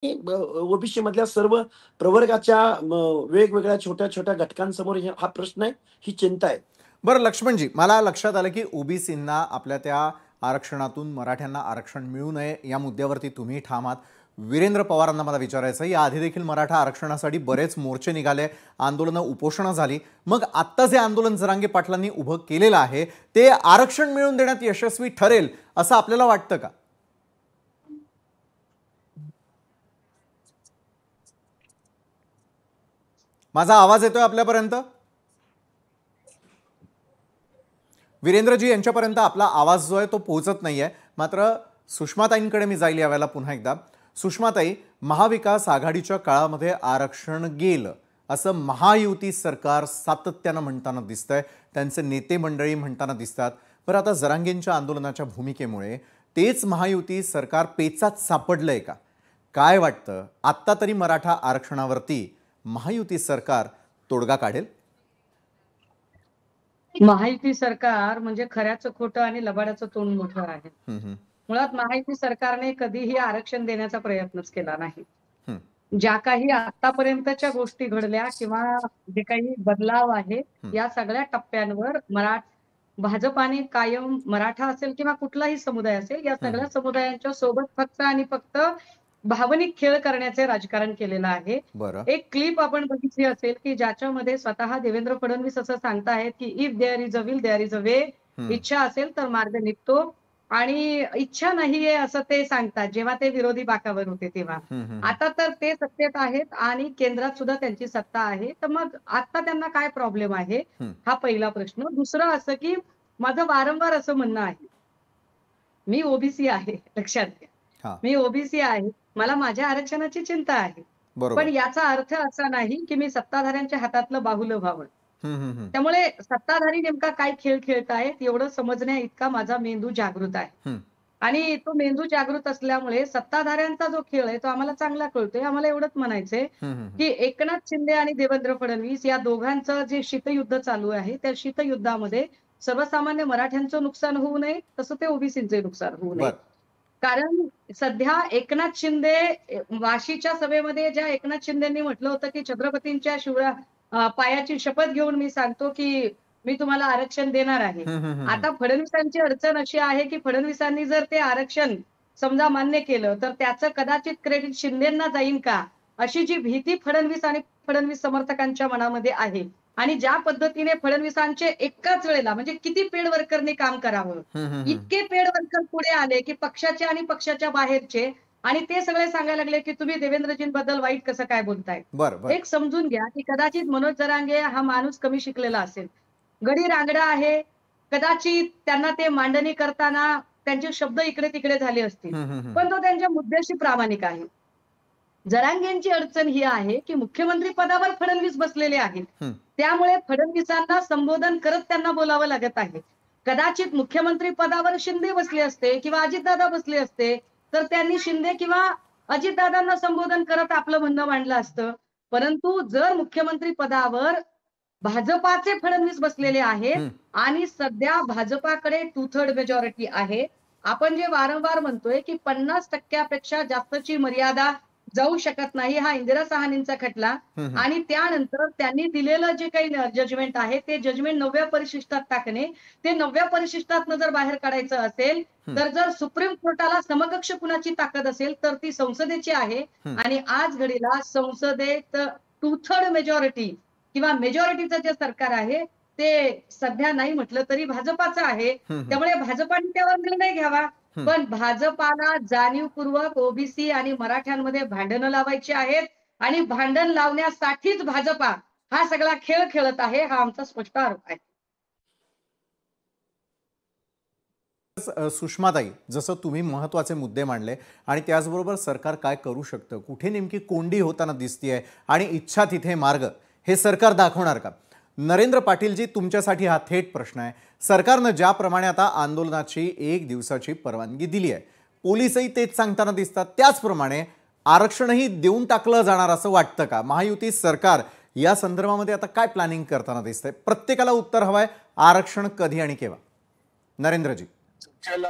OBC मधल्या सर्व प्रवर्गाच्या वेगवेगळ्या छोट्या-छोट्या घटकांसमोर हा प्रश्न आहे, ही चिंता आहे. बरं लक्ष्मणजी, मला लक्षात आलं की ओबीसींना आपल्या त्या आरक्षणातून मराठ्यांना आरक्षण मिळू नये या मुद्द्यावरती तुम्ही ठाम आहात. वीरेंद्र पवारांना मला विचारायचं आहे, याआधी देखील मराठा आरक्षणासाठी बरेच मोर्चे निघाले, आंदोलनं, उपोषणं झाली. मग आत्ता जे आंदोलन जरांगे पाटलांनी उभं केलेलं आहे ते आरक्षण मिळवून देण्यात यशस्वी ठरेल असं आपल्याला वाटतं का? माझा आवाज येतोय आपल्यापर्यंत? वीरेंद्रजी यांच्यापर्यंत आपला आवाज जो आहे तो पोहोचत नाहीये. मात्र सुषमाताईंकडे मी जाईल यावेळेला पुन्हा एकदा. सुषमाताई, महाविकास आघाडीच्या काळामध्ये आरक्षण गेलं असं महायुती सरकार सातत्यानं म्हणताना दिसतंय, त्यांचे नेते मंडळी म्हणताना दिसतात. बरं, आता जरांगेंच्या आंदोलनाच्या भूमिकेमुळे तेच महायुती सरकार पेचात सापडलंय का? काय वाटतं, आत्ता तरी मराठा आरक्षणावरती महायुती सरकार तोडगा काढेल? महायुती सरकार म्हणजे खऱ्याचं खोटं आणि लबाडाचं तोंड मोठं आहे. मुळात महायुती सरकारने कधीही आरक्षण देण्याचा प्रयत्नच केला नाही. ज्या काही आतापर्यंतच्या गोष्टी घडल्या किंवा जे काही बदलाव आहे या सगळ्या टप्प्यांवर भाजपाने कायम मराठा असेल किंवा कुठलाही समुदाय असेल या सगळ्या समुदायांच्या सोबत फक्त आणि फक्त भावनिक खेळ करण्याचे राजकारण केलेलं आहे. एक क्लिप आपण बघितली असेल की ज्याच्यामध्ये स्वतः देवेंद्र फडणवीस असं सांगतायत की if there is a will there is a way. इच्छा असेल तर मार्ग निघतो आणि इच्छा नाहीये असं ते सांगतात जेव्हा ते विरोधी बाकावर होते तेव्हा. आता तर ते सत्तेत आहेत आणि केंद्रात सुद्धा त्यांची सत्ता आहे. तर मग आता त्यांना काय प्रॉब्लेम आहे हा पहिला प्रश्न. दुसरं असं की माझं वारंवार असं म्हणणं आहे, मी ओबीसी आहे, लक्षात घ्या, मी ओबीसी आहे, मला माझ्या आरक्षणाची चिंता आहे. पण याचा अर्थ असा नाही की मी सत्ताधाऱ्यांच्या हातातलं बाहुलं व्हावं. त्यामुळे सत्ताधारी नेमका काय खेळ खेळतायत एवढं समजण्या इतका माझा मेंदू जागृत आहे. आणि तो मेंदू जागृत असल्यामुळे सत्ताधाऱ्यांचा जो खेळ आहे तो आम्हाला चांगला कळतोय. आम्हाला एवढंच म्हणायचंय की एकनाथ शिंदे आणि देवेंद्र फडणवीस या दोघांचं जे शीतयुद्ध चालू आहे त्या शीतयुद्धामध्ये सर्वसामान्य मराठ्यांचं नुकसान होऊ नये, तसं ते ओबीसींचे नुकसान होऊ नये. कारण सध्या एकनाथ शिंदे वाशीच्या सभेमध्ये ज्या एकनाथ शिंदेंनी म्हटलं होतं की छत्रपतींच्या पायाची शपथ घेऊन मी सांगतो की मी तुम्हाला आरक्षण देणार आहे. आता फडणवीसांची अडचण अशी आहे की फडणवीसांनी जर ते आरक्षण समजा मान्य केलं तर त्याचं कदाचित क्रेडिट शिंदेंना जाईल का, अशी जी भीती फडणवीस आणि फडणवीस समर्थकांच्या मनामध्ये आहे. आणि ज्या पद्धतीने फडणवीसांचे एकाच वेळेला म्हणजे किती पेड वर्करने काम करावं, इतके पेड वर्कर पुढे आले की पक्षाचे आणि पक्षाच्या बाहेरचे, आणि ते सगळे सांगायला लागले की तुम्ही देवेंद्रजींबद्दल वाईट कसं काय बोलताय. एक समजून घ्या की कदाचित मनोज जरांगे हा माणूस कमी शिकलेला असेल, गडी रांगडा आहे, कदाचित त्यांना ते मांडणी करताना त्यांचे शब्द इकडे तिकडे झाले असतील, पण तो त्यांच्या मुद्द्याशी प्रामाणिक आहे. जरांगेंची अडचण ही आहे की मुख्यमंत्री पदावर फडणवीस बसलेले आहेत, त्यामुळे फडणवीसांना संबोधन करत त्यांना बोलावं लागत आहे. कदाचित मुख्यमंत्री पदावर शिंदे बसले असते किंवा अजितदादा बसले असते तर त्यांनी शिंदे किंवा अजितदादांना संबोधन करत आपलं म्हणणं मांडलं असतं. परंतु जर मुख्यमंत्री पदावर भाजपाचे फडणवीस बसलेले आहेत आणि सध्या भाजपाकडे 2/3 मेजॉरिटी आहे, आपण जे वारंवार म्हणतोय की 50% जास्तची मर्यादा जाऊ शकत नाही, हा इंदिरा साहनींचा खटला आणि त्यानंतर त्यांनी दिलेलं जे काही जजमेंट आहे ते जजमेंट 9व्या परिशिष्टात टाकणे, ते 9व्या परिशिष्टातनं जर बाहेर काढायचं असेल तर जर सुप्रीम कोर्टाला समकक्ष कुणाची ताकद असेल तर ती संसदेची आहे. आणि आज घडीला संसदेत 2/3 मेजॉरिटी किंवा मेजॉरिटीचं जे सरकार आहे ते सध्या नाही म्हटलं तरी भाजपाचं आहे. त्यामुळे भाजपाने त्यावर निर्णय घ्यावा. पण भाजपाला जाणीवपूर्वक ओबीसी आणि मराठ्यांमध्ये भांडणं लावायची आहेत आणि भांडण लावण्यासाठीच भाजपा हा सगळा खेळ खेळत आहे, हा आमचा स्पष्ट आरोप आहे. सुषमाताई, जसं तुम्ही महत्त्वाचे मुद्दे मांडले आणि त्याचबरोबर सरकार काय करू शकतं, कुठे नेमकी कोंडी होताना दिसतीये आणि इच्छा तिथे मार्ग, हे सरकार दाखवणार का? नरेंद्र पाटीलजी, तुमच्यासाठी हा थेट प्रश्न आहे. सरकारनं ज्याप्रमाणे आता आंदोलनाची 1 दिवसाची परवानगी दिली आहे, पोलीसही तेच सांगताना दिसतात, त्याचप्रमाणे आरक्षणही देऊन टाकलं जाणार असं वाटतं का? महायुती सरकार या संदर्भामध्ये आता काय प्लॅनिंग करताना दिसतंय? प्रत्येकाला उत्तर हवंय, आरक्षण कधी आणि केव्हा? नरेंद्रजी.